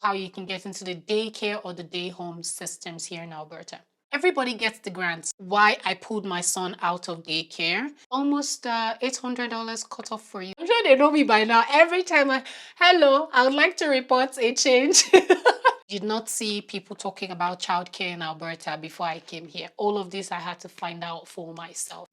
how you can get into the daycare or the day home systems here in Alberta. Everybody gets the grants. Why I pulled my son out of daycare. Almost $800 cut off for you. I'm sure they know me by now. Every time hello, I would like to report a change. Did not see people talking about childcare in Alberta before I came here. All of this I had to find out for myself.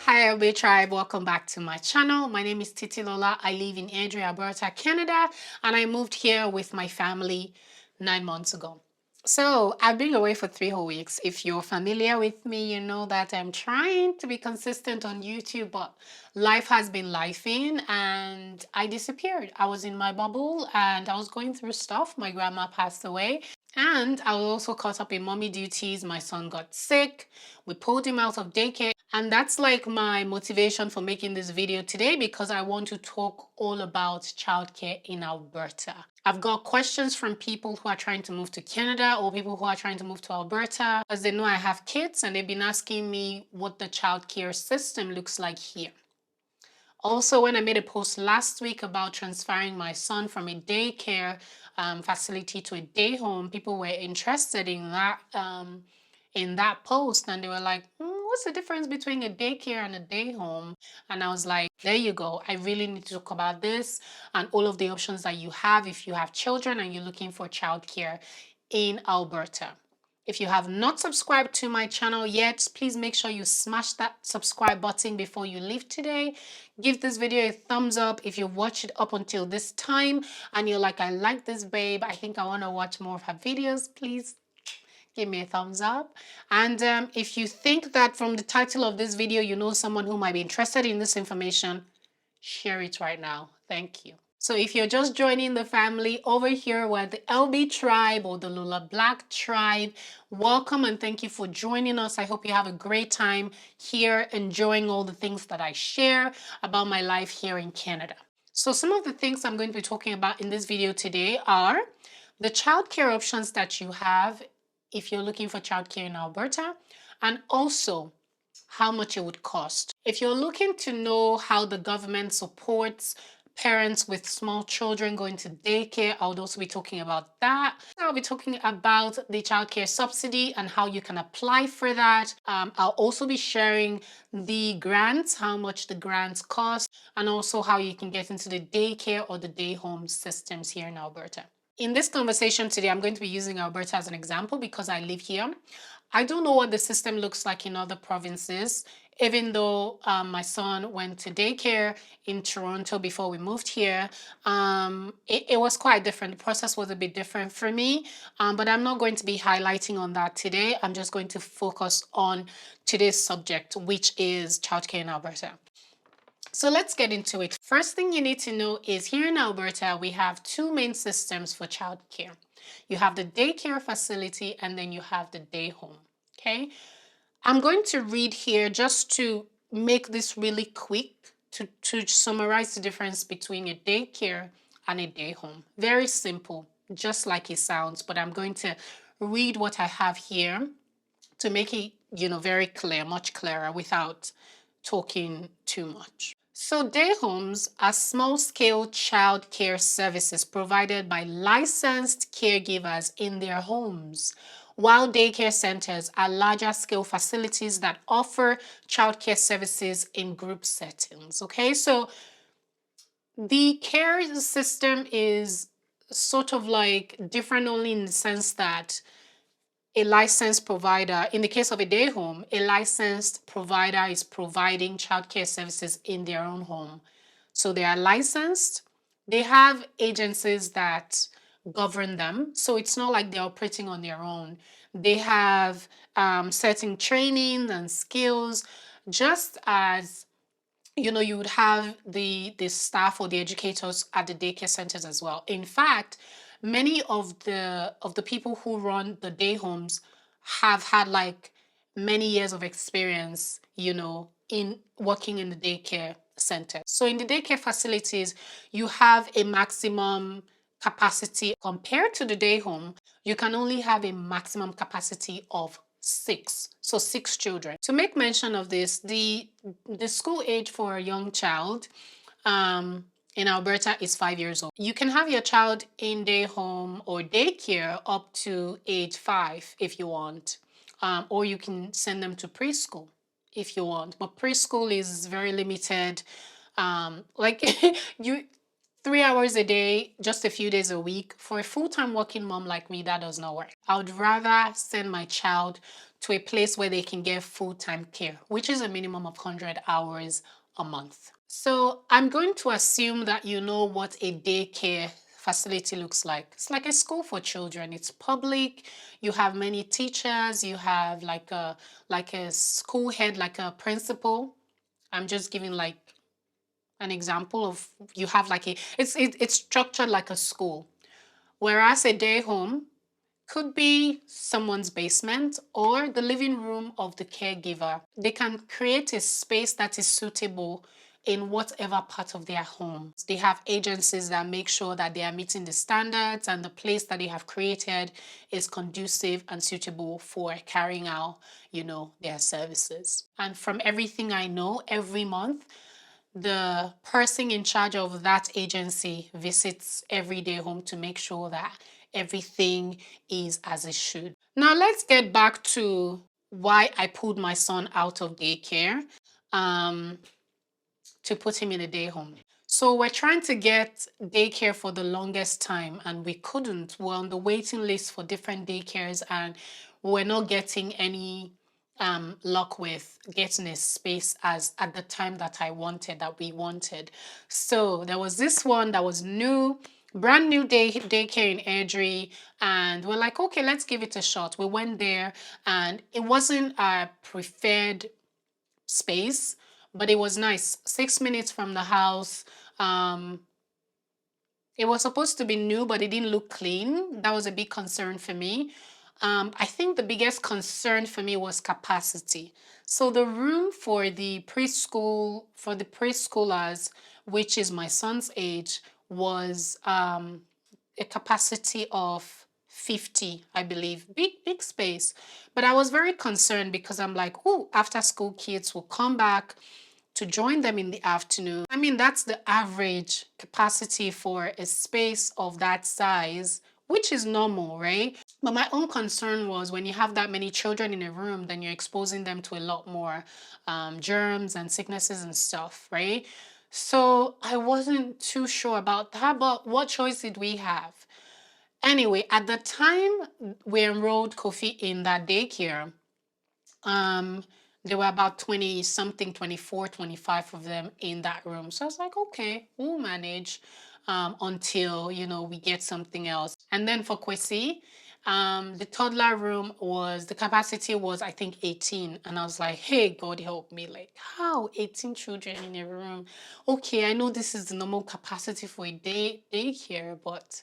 Hi Airdrie tribe, welcome back to my channel. My name is Titi Lola. I live in Airdrie, Alberta, Canada, and I moved here with my family 9 months ago. So I've been away for 3 whole weeks. If you're familiar with me, you know that I'm trying to be consistent on YouTube, but life has been lifing and I disappeared. I was in my bubble and I was going through stuff. My grandma passed away. And I was also caught up in mommy duties. My son got sick. We pulled him out of daycare. And that's like my motivation for making this video today, because I want to talk all about childcare in Alberta. I've got questions from people who are trying to move to Canada or people who are trying to move to Alberta because they know I have kids and they've been asking me what the childcare system looks like here. Also, when I made a post last week about transferring my son from a daycare facility to a day home, people were interested in that post, and they were like, what's the difference between a daycare and a day home? And I was like, there you go. I really need to talk about this and all of the options that you have if you have children and you're looking for childcare in Alberta. If you have not subscribed to my channel yet, please make sure you smash that subscribe button before you leave today. Give this video a thumbs up if you watched it up until this time and you're like, I like this babe, I think I want to watch more of her videos. Please give me a thumbs up. And if you think that from the title of this video you know someone who might be interested in this information, share it right now. Thank you. So if you're just joining the family, over here we're the LB tribe or the Lola Black tribe. Welcome and thank you for joining us. I hope you have a great time here, enjoying all the things that I share about my life here in Canada. So some of the things I'm going to be talking about in this video today are the childcare options that you have if you're looking for childcare in Alberta, and also how much it would cost. If you're looking to know how the government supports parents with small children going to daycare, I would also be talking about that. I'll be talking about the Childcare Subsidy and how you can apply for that. I'll also be sharing the grants, how much the grants cost, and also how you can get into the daycare or the day home systems here in Alberta. In this conversation today, I'm going to be using Alberta as an example because I live here. I don't know what the system looks like in other provinces, even though my son went to daycare in Toronto before we moved here. It was quite different. The process was a bit different for me, but I'm not going to be highlighting on that today. I'm just going to focus on today's subject, which is childcare in Alberta. So let's get into it. First thing you need to know is here in Alberta, we have 2 main systems for childcare. You have the daycare facility and then you have the day home, okay? I'm going to read here just to make this really quick to summarize the difference between a daycare and a day home. Very simple, just like it sounds, but I'm going to read what I have here to make it, very clear, much clearer without talking too much. So day homes are small-scale child care services provided by licensed caregivers in their homes, while daycare centers are larger-scale facilities that offer child care services in group settings. Okay, so the care system is sort of like different only in the sense that a licensed provider, in the case of a day home, a licensed provider is providing childcare services in their own home. So they are licensed. They have agencies that govern them. So it's not like they're operating on their own. They have certain training and skills, just as you would have the staff or the educators at the daycare centers as well. In fact, many of the people who run the day homes have had like many years of experience, in working in the daycare center. So in the daycare facilities, you have a maximum capacity. Compared to the day home, you can only have a maximum capacity of six. So 6 children. To make mention of this, the school age for a young child um, in Alberta is 5 years old. You can have your child in day home or daycare up to age 5 if you want, or you can send them to preschool if you want. But preschool is very limited. Like you 3 hours a day, just a few days a week. For a full-time working mom like me, that does not work. I would rather send my child to a place where they can get full-time care, which is a minimum of 100 hours a month. So I'm going to assume that you know what a daycare facility looks like. It's like a school for children. It's public. You have many teachers. You have like a school head, like a principal. I'm just giving like an example of you have like it's structured like a school. Whereas a day home could be someone's basement or the living room of the caregiver. They can create a space that is suitable in whatever part of their home. They have agencies that make sure that they are meeting the standards and the place that they have created is conducive and suitable for carrying out, their services. And from everything I know, every month, the person in charge of that agency visits every day home to make sure that everything is as it should. Now, let's get back to why I pulled my son out of daycare to put him in a day home. So we're trying to get daycare for the longest time and we couldn't. We're on the waiting list for different daycares and we're not getting any luck with getting a space as at the time that we wanted. So there was this one that was new, brand new daycare in Airdrie, and we're like, okay, let's give it a shot. We went there and it wasn't our preferred space, but it was nice. 6 minutes from the house. It was supposed to be new, but it didn't look clean. That was a big concern for me. I think the biggest concern for me was capacity. So the room for the preschoolers, which is my son's age, was a capacity of 50, I believe. Big space. But I was very concerned because I'm like, oh, after school kids will come back to join them in the afternoon. I mean, that's the average capacity for a space of that size, which is normal, right? But my own concern was when you have that many children in a room, then you're exposing them to a lot more germs and sicknesses and stuff, right? So I wasn't too sure about that, but what choice did we have? Anyway, at the time we enrolled Kofi in that daycare, there were about 20 something, 24, 25 of them in that room. So I was like, okay, we'll manage until, we get something else. And then for Kwesi, the toddler room the capacity was, I think, 18. And I was like, hey, God help me. Like, how? 18 children in a room? Okay, I know this is the normal capacity for a daycare, but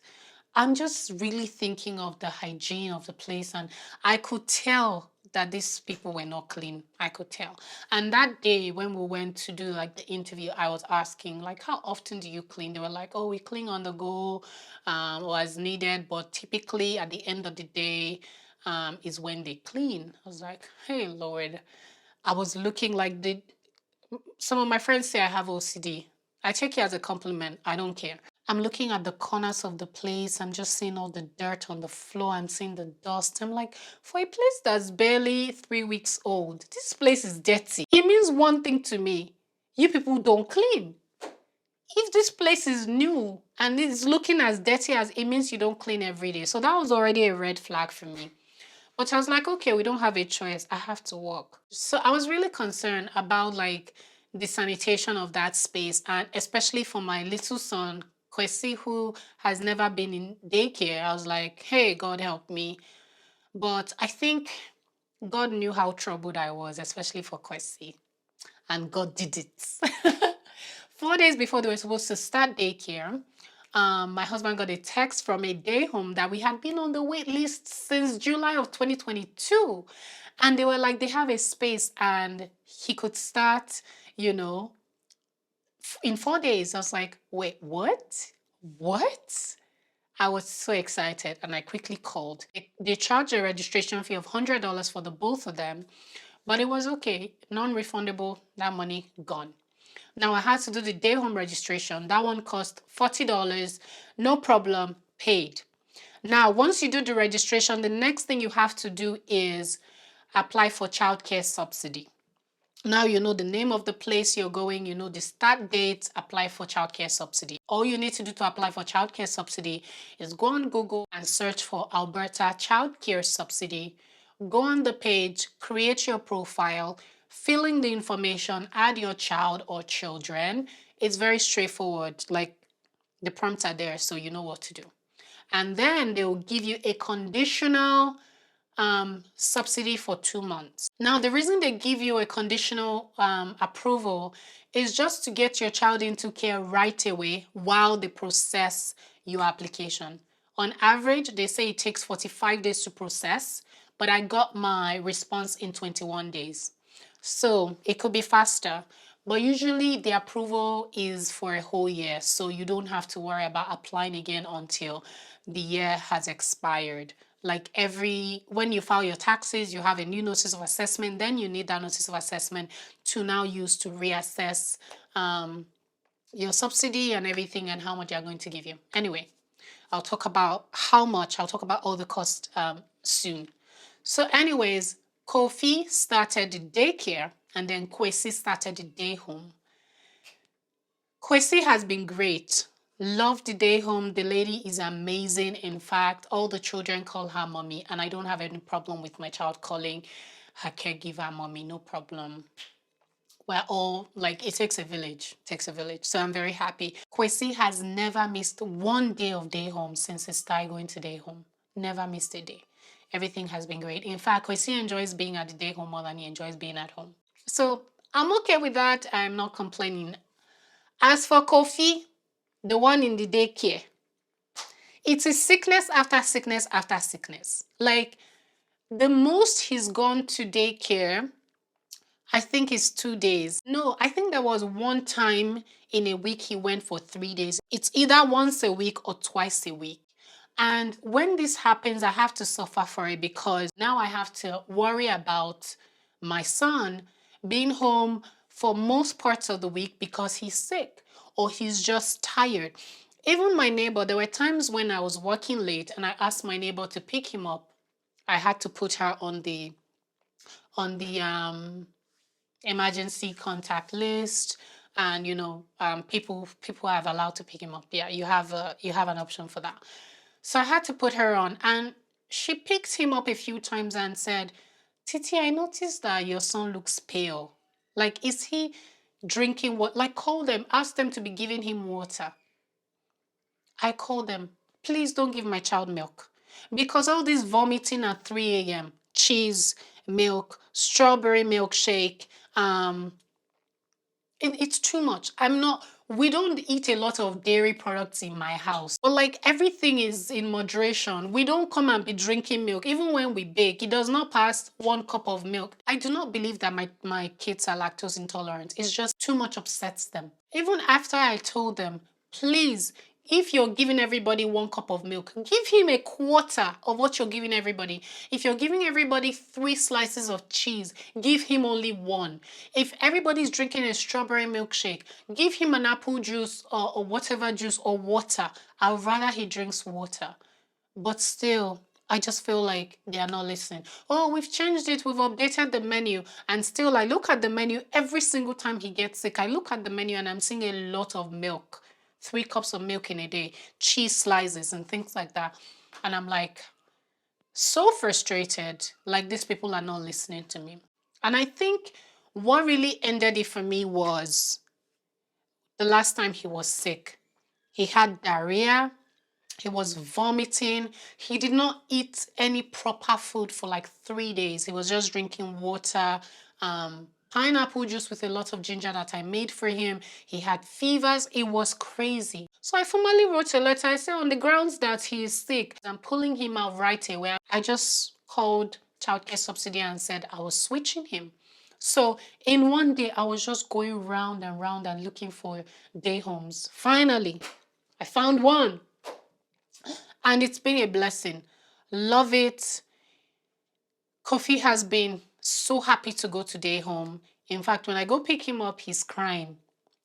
I'm just really thinking of the hygiene of the place, and I could tell that these people were not clean. I could tell. And that day when we went to do like the interview, I was asking like, how often do you clean? They were like, oh, we clean on the go or as needed, but typically at the end of the day is when they clean. I was like, hey, Lord. I was looking like some of my friends say I have OCD. I take it as a compliment. I don't care. I'm looking at the corners of the place. I'm just seeing all the dirt on the floor. I'm seeing the dust. I'm like, for a place that's barely 3 weeks old, this place is dirty. It means one thing to me. You people don't clean. If this place is new and it's looking as dirty as it means you don't clean every day. So that was already a red flag for me. But I was like, okay, we don't have a choice. I have to work. So I was really concerned about like the sanitation of that space, and especially for my little son, Kwesi, who has never been in daycare. I was like, hey, God help me. But I think God knew how troubled I was, especially for Kwesi. And God did it. 4 days before they were supposed to start daycare, my husband got a text from a day home that we had been on the wait list since July of 2022. And they were like, they have a space and he could start, in 4 days. I was like, wait, what? What? I was so excited and I quickly called. They charged a registration fee of $100 for the both of them, but it was okay, non-refundable, that money gone. Now I had to do the day home registration. That one cost $40, no problem, paid. Now, once you do the registration, the next thing you have to do is apply for childcare subsidy. Now you know the name of the place you're going, you know the start date, apply for childcare subsidy. All you need to do to apply for childcare subsidy is go on Google and search for Alberta Childcare Subsidy. Go on the page, create your profile, fill in the information, add your child or children. It's very straightforward. Like the prompts are there, so you know what to do. And then they will give you a conditional subsidy for 2 months. Now, the reason they give you a conditional approval is just to get your child into care right away while they process your application. On average, they say it takes 45 days to process, but I got my response in 21 days. So it could be faster, but usually the approval is for a whole year. So you don't have to worry about applying again until the year has expired. Like when you file your taxes, you have a new notice of assessment, then you need that notice of assessment to now use to reassess your subsidy and everything and how much they're going to give you. Anyway, I'll talk about how much, I'll talk about all the costs soon. So anyways, Kofi started the daycare and then Kwesi started the day home. Kwesi has been great. Love the day home. The lady is amazing. In fact, all the children call her mommy, and I don't have any problem with my child calling her caregiver mommy. No problem. We're all like, it takes a village. It takes a village. So I'm very happy. Kwesi has never missed one day of day home since he started going to day home. Never missed a day. Everything has been great. In fact, Kwesi enjoys being at the day home more than he enjoys being at home. So I'm okay with that. I'm not complaining. As for Kofi, the one in the daycare, it is sickness after sickness after sickness. Like the most he's gone to daycare, I think is 2 days. No, I think there was one time in a week he went for 3 days. It's either once a week or twice a week. And when this happens, I have to suffer for it because now I have to worry about my son being home for most parts of the week because he's sick or he's just tired. Even my neighbor, there were times when I was working late and I asked my neighbor to pick him up. I had to put her on the emergency contact list, and people have allowed to pick him up. Yeah, you have an option for that. So I had to put her on, and she picked him up a few times and said, Titi, I noticed that your son looks pale. Like, is he drinking what? Like, call them, ask them to be giving him water. I called them, please don't give my child milk. Because all this vomiting at 3 a.m., cheese, milk, strawberry milkshake, it's too much. We don't eat a lot of dairy products in my house. But like everything is in moderation. We don't come and be drinking milk. Even when we bake, it does not pass 1 cup of milk. I do not believe that my kids are lactose intolerant. It's just too much upsets them. Even after I told them, please, if you're giving everybody 1 cup of milk, give him a quarter of what you're giving everybody. If you're giving everybody 3 slices of cheese, give him only 1. If everybody's drinking a strawberry milkshake, give him an apple juice or whatever juice or water. I'd rather he drinks water. But still, I just feel like they are not listening. Oh, we've changed it. We've updated the menu. And still, I look at the menu every single time he gets sick. I look at the menu and I'm seeing a lot of milk. 3 cups of milk in a day, cheese slices and things like that. And I'm like, so frustrated, like these people are not listening to me. And I think what really ended it for me was the last time he was sick. He had diarrhea, he was vomiting, he did not eat any proper food for like 3 days. He was just drinking water, pineapple juice with a lot of ginger that I made for him. He had fevers. It was crazy. So I formally wrote a letter. I said, on the grounds that he is sick, I'm pulling him out right away. I just called Childcare Subsidy and said I was switching him. So in one day, I was just going round and round and looking for day homes. Finally, I found one. And it's been a blessing. Love it. Kofi has been so happy to go to Dayhome. In fact, when I go pick him up, he's crying.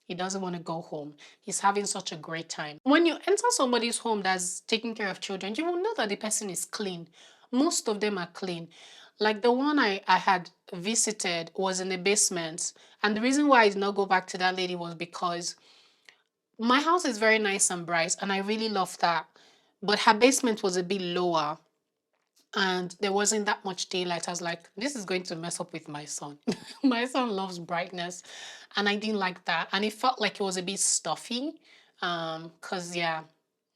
He doesn't want to go home. He's having such a great time. When you enter somebody's home that's taking care of children, you will know that the person is clean. Most of them are clean. Like the one I had visited was in the basement. And the reason why I did not go back to that lady was because my house is very nice and bright, and I really love that. But her basement was a bit lower and there wasn't that much daylight. I was like, this is going to mess up with my son. My son loves brightness, and I didn't like that. And it felt like it was a bit stuffy, because yeah,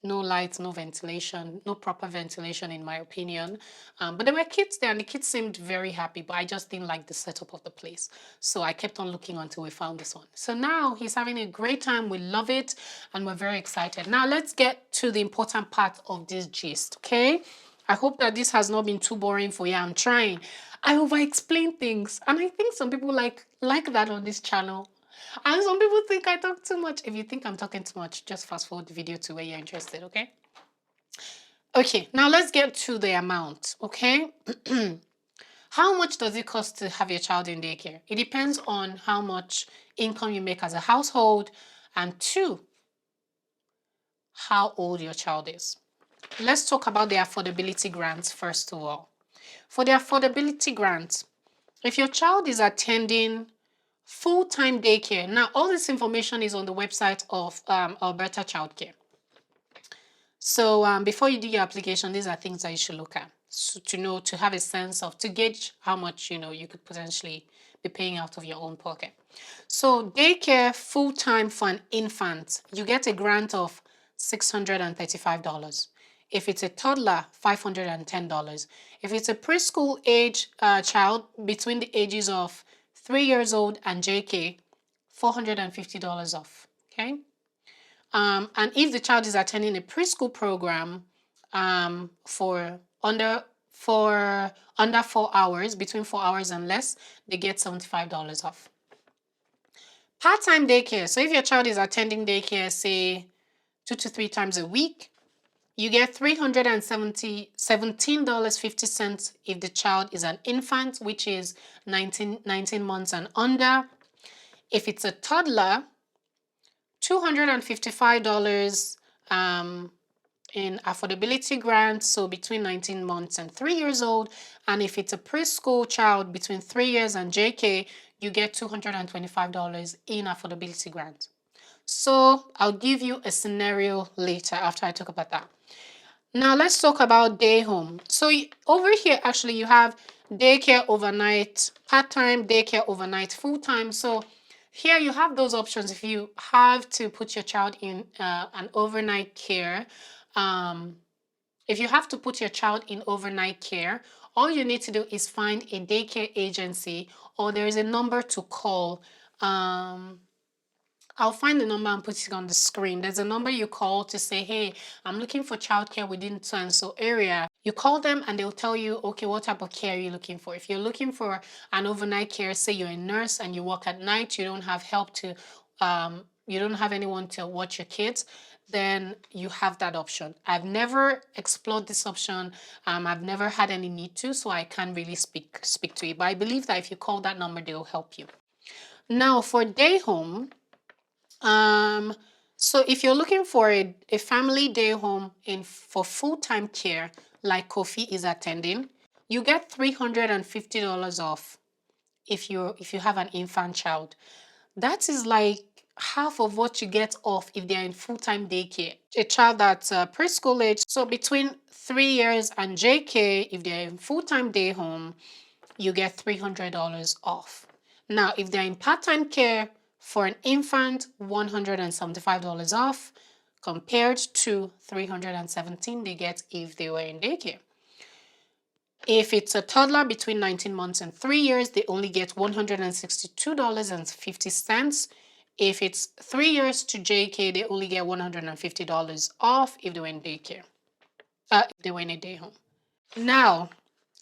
no lights, no ventilation, no proper ventilation in my opinion. But there were kids there, and the kids seemed very happy, but I just didn't like the setup of the place. So I kept on looking until we found this one. So now he's having a great time. We love it, and we're very excited. Now let's get to the important part of this gist, okay? I hope that this has not been too boring for you. I'm trying. I over-explain things, and I think some people like that on this channel. And some people think I talk too much. If you think I'm talking too much, just fast forward the video to where you're interested, okay? Okay, now let's get to the amount, okay? How much does it cost to have your child in daycare? It depends on how much income you make as a household, and two, how old your child is. Let's talk about the affordability grants first of all. For the affordability grants, if your child is attending full-time daycare, now all this information is on the website of Alberta Childcare. So before you do your application, these are things that you should look at, so to have a sense of, to gauge how much you could potentially be paying out of your own pocket. So daycare full-time for an infant, you get a grant of $635. If it's a toddler, $510. If it's a preschool age child between the ages of 3 years old and JK, $450 off. Okay. And if the child is attending a preschool program for under 4 hours, between 4 hours and less, they get $75 off. Part-time daycare. So if your child is attending daycare, say 2 to 3 times a week, you get $317.50 if the child is an infant, which is 19 months and under. If it's a toddler, $255 in affordability grants, so between 19 months and 3 years old. And if it's a preschool child between 3 years and JK, you get $225 in affordability grant. So I'll give you a scenario later after I talk about that. Now let's talk about Dayhome. So over here, actually, you have daycare overnight, part-time, daycare overnight, full-time. So here you have those options. If you have to put your child in an overnight care, if you have to put your child in overnight care, all you need to do is find a daycare agency, or there is a number to call. I'll find the number and put it on the screen. There's a number you call to say, hey, I'm looking for childcare within so-and-so area. You call them and they'll tell you, okay, what type of care are you looking for? If you're looking for an overnight care, say you're a nurse and you work at night, you don't have help to, you don't have anyone to watch your kids, then you have that option. I've never explored this option. I've never had any need to, so I can't really speak to it. But I believe that if you call that number, they'll help you. Now for Dayhome, so if you're looking for a family day home for full-time care, like Kofi is attending, you get $350 off if you have an infant child. That is like half of what you get off if they're in full-time daycare. A child that's preschool age, so between 3 years and JK, if they're in full-time day home, you get $300 off. Now, if they're in part-time care, for an infant, $175 off compared to $317 they get if they were in daycare. If it's a toddler between 19 months and 3 years, they only get $162.50. If it's 3 years to JK, they only get $150 off if they were in daycare. If they were in a day home. Now,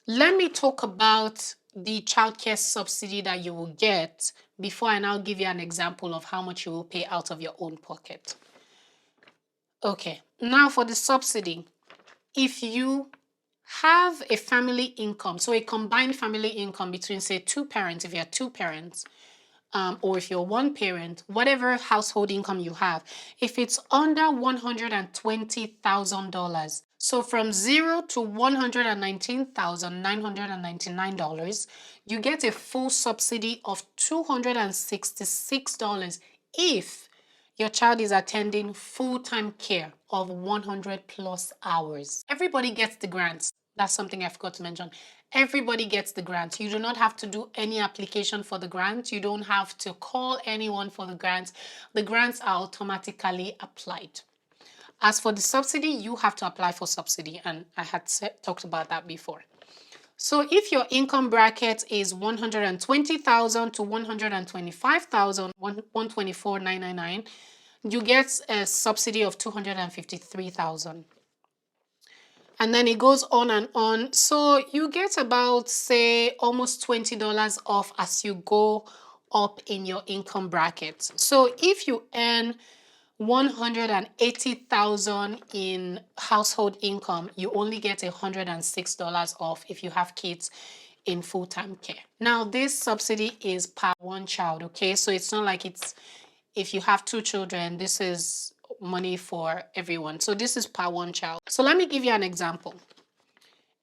let me talk about the childcare subsidy that you will get before I now give you an example of how much you will pay out of your own pocket. Okay, now for the subsidy. if you have a family income, so a combined family income between, say, two parents, if you have two parents, or if you're one parent, whatever household income you have, if it's under $120,000, so from 0 to $119,999, you get a full subsidy of $266 if your child is attending full-time care of 100 plus hours. Everybody gets the grants. That's something I forgot to mention. Everybody gets the grant. You do not have to do any application for the grant. You don't have to call anyone for the grant. The grants are automatically applied. As for the subsidy, you have to apply for subsidy, and I had talked about that before. So if your income bracket is 120,000 to 125,000, 124,999, you get a subsidy of 253,000. And then it goes on and on. So you get about, say, almost $20 off as you go up in your income bracket. So if you earn 180,000 in household income, you only get $106 off if you have kids in full-time care. Now, this subsidy is per one child, okay? So it's not like it's, if you have two children, this is money for everyone. So this is per one child. So let me give you an example.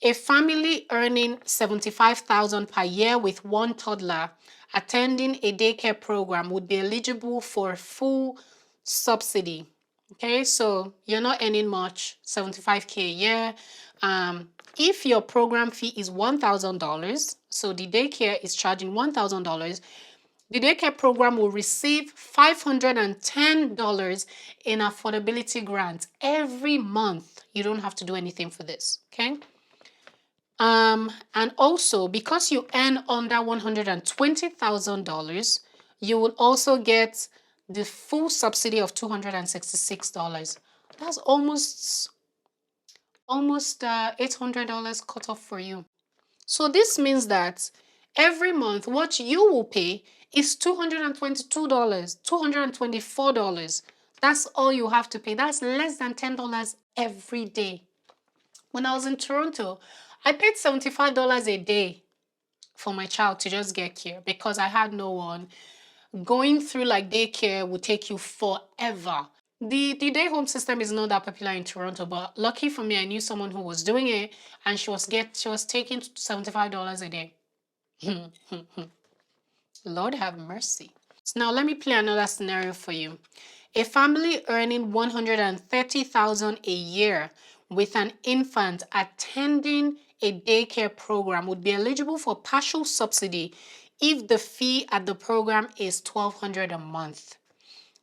A family earning 75,000 per year with one toddler attending a daycare program would be eligible for full subsidy. Okay, so you're not earning much, 75K a year. If your program fee is $1,000, so the daycare is charging $1,000, the daycare program will receive $510 in affordability grants every month. You don't have to do anything for this, okay? And also, because you earn under $120,000, you will also get the full subsidy of $266. That's almost $800 cut off for you. So this means that every month what you will pay is $222, $224. That's all you have to pay. That's less than $10 every day. When I was in Toronto, I paid $75 a day for my child to just get care because I had no one. Going through like daycare would take you forever. The Dayhome system is not that popular in Toronto, but lucky for me, I knew someone who was doing it, and she was taking $75 a day. Lord have mercy. So now let me play another scenario for you. A family earning $130,000 a year with an infant attending a daycare program would be eligible for partial subsidy if the fee at the program is $1,200 a month.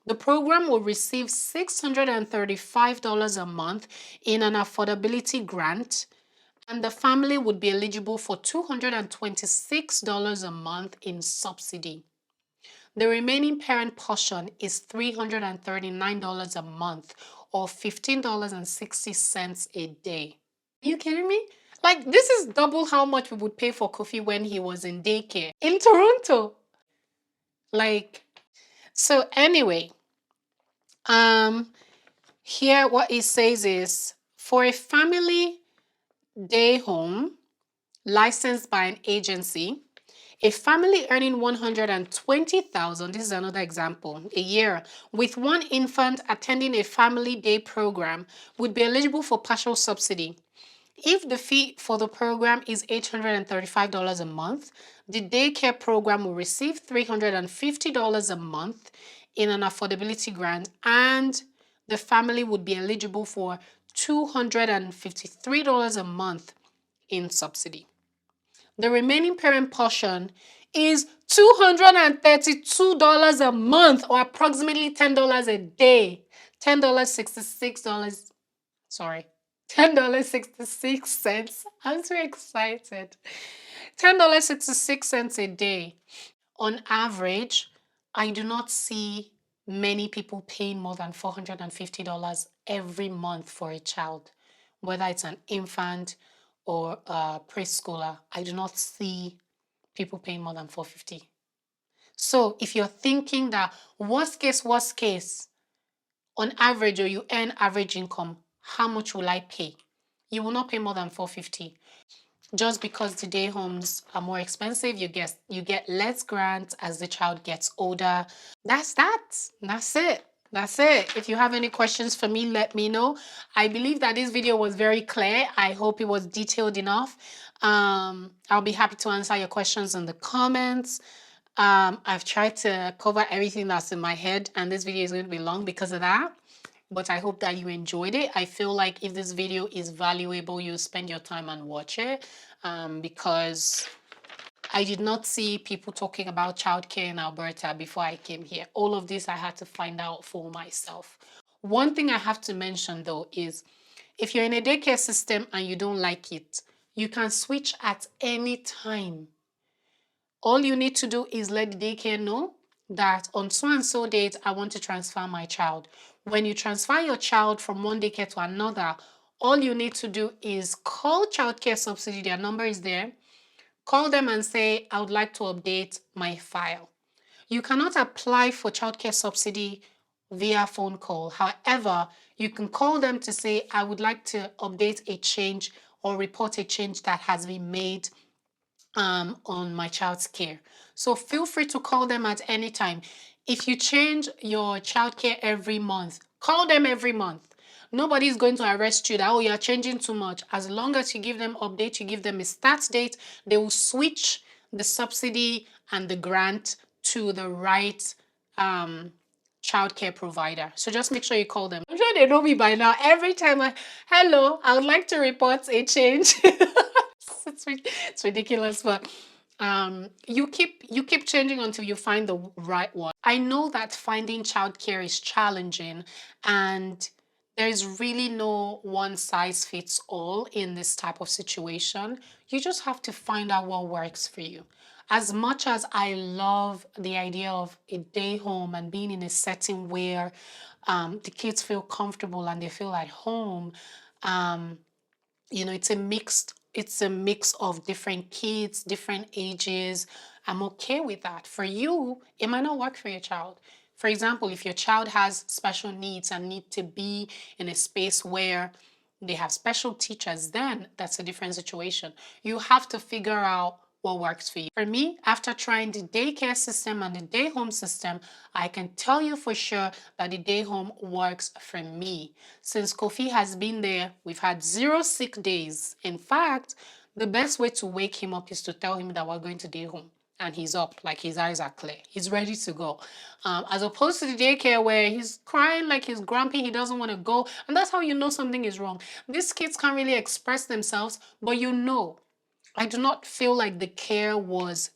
The program will receive $635 a month in an affordability grant, and the family would be eligible for $226 a month in subsidy. The remaining parent portion is $339 a month, or $15.60 a day. Are you kidding me? Like, this is double how much we would pay for Kofi when he was in daycare in Toronto. Like, so anyway, here what it says is, for a family day home licensed by an agency, a family earning $120,000, this is another example, a year, with one infant attending a family day program would be eligible for partial subsidy. If the fee for the program is $835 a month, the daycare program will receive $350 a month in an affordability grant, and the family would be eligible for $253 a month in subsidy. The remaining parent portion is $232 a month, or approximately $10 a day. $10.66. Sorry. $10.66. I'm so excited. $10.66 a day. On average, I do not see many people paying more than $450 every month for a child, whether it's an infant or a preschooler. I do not see people paying more than $450. So if you're thinking that worst case, on average, or you earn average income, how much will I pay? You will not pay more than $450. Just because the day homes are more expensive, you get less grants as the child gets older. That's that. That's it. That's it. If you have any questions for me, let me know. I believe that this video was very clear. I hope it was detailed enough. I'll be happy to answer your questions in the comments. I've tried to cover everything that's in my head, and this video is going to be long because of that. But I hope that you enjoyed it. I feel like if this video is valuable, you spend your time and watch it, because I did not see people talking about childcare in Alberta before I came here. All of this I had to find out for myself. One thing I have to mention though is if you're in a daycare system and you don't like it, you can switch at any time. All you need to do is let the daycare know that on so and so date, I want to transfer my child. When you transfer your child from one daycare to another, all you need to do is call Childcare Subsidy. Their number is there. Call them and say, I would like to update my file. You cannot apply for childcare subsidy via phone call. However, you can call them to say, I would like to update a change or report a change that has been made on my child's care. So feel free to call them at any time. If you change your childcare every month, call them every month. Nobody's going to arrest you that, oh, you're changing too much. As long as you give them update, you give them a start date, they will switch the subsidy and the grant to the right childcare provider. So just make sure you call them. I'm sure they know me by now. Every time hello, I would like to report a change. It's ridiculous, but you keep changing until you find the right one. I know that finding childcare is challenging, and there's really no one size fits all in this type of situation. You just have to find out what works for you. As much as I love the idea of a day home and being in a setting where the kids feel comfortable and they feel at home, um, it's a mix of different kids, different ages. I'm okay with that. For you, it might not work for your child. For example, if your child has special needs and need to be in a space where they have special teachers, then that's a different situation. You have to figure out what works for you. For me, after trying the daycare system and the day home system, I can tell you for sure that the day home works for me. Since Kofi has been there, we've had 0 sick days. In fact, the best way to wake him up is to tell him that we're going to day home. And he's up, like his eyes are clear. He's ready to go. As opposed to the daycare where he's crying like he's grumpy, he doesn't want to go. And that's how you know something is wrong. These kids can't really express themselves, but you know. I do not feel like the care was,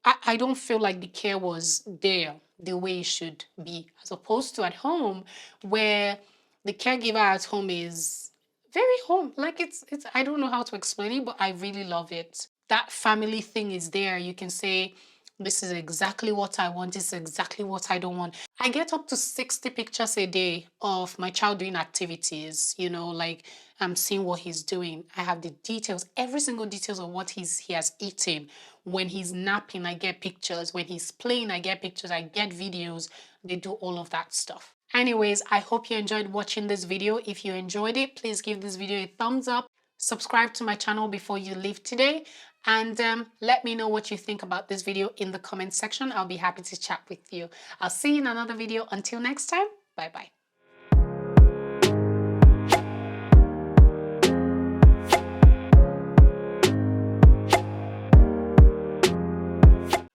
I don't feel like the care was there the way it should be, as opposed to at home where the caregiver at home is very home. Like it's I don't know how to explain it, but I really love it. That family thing is there. You can say, this is exactly what I want. This is exactly what I don't want. I get up to 60 pictures a day of my child doing activities, like I'm seeing what he's doing. I have the details, every single details of what he has eaten. When he's napping, I get pictures. When he's playing, I get pictures. I get videos. They do all of that stuff. Anyways, I hope you enjoyed watching this video. If you enjoyed it, please give this video a thumbs up. Subscribe to my channel before you leave today. And let me know what you think about this video in the comment section. I'll be happy to chat with you. I'll see you in another video. Until next time, bye-bye.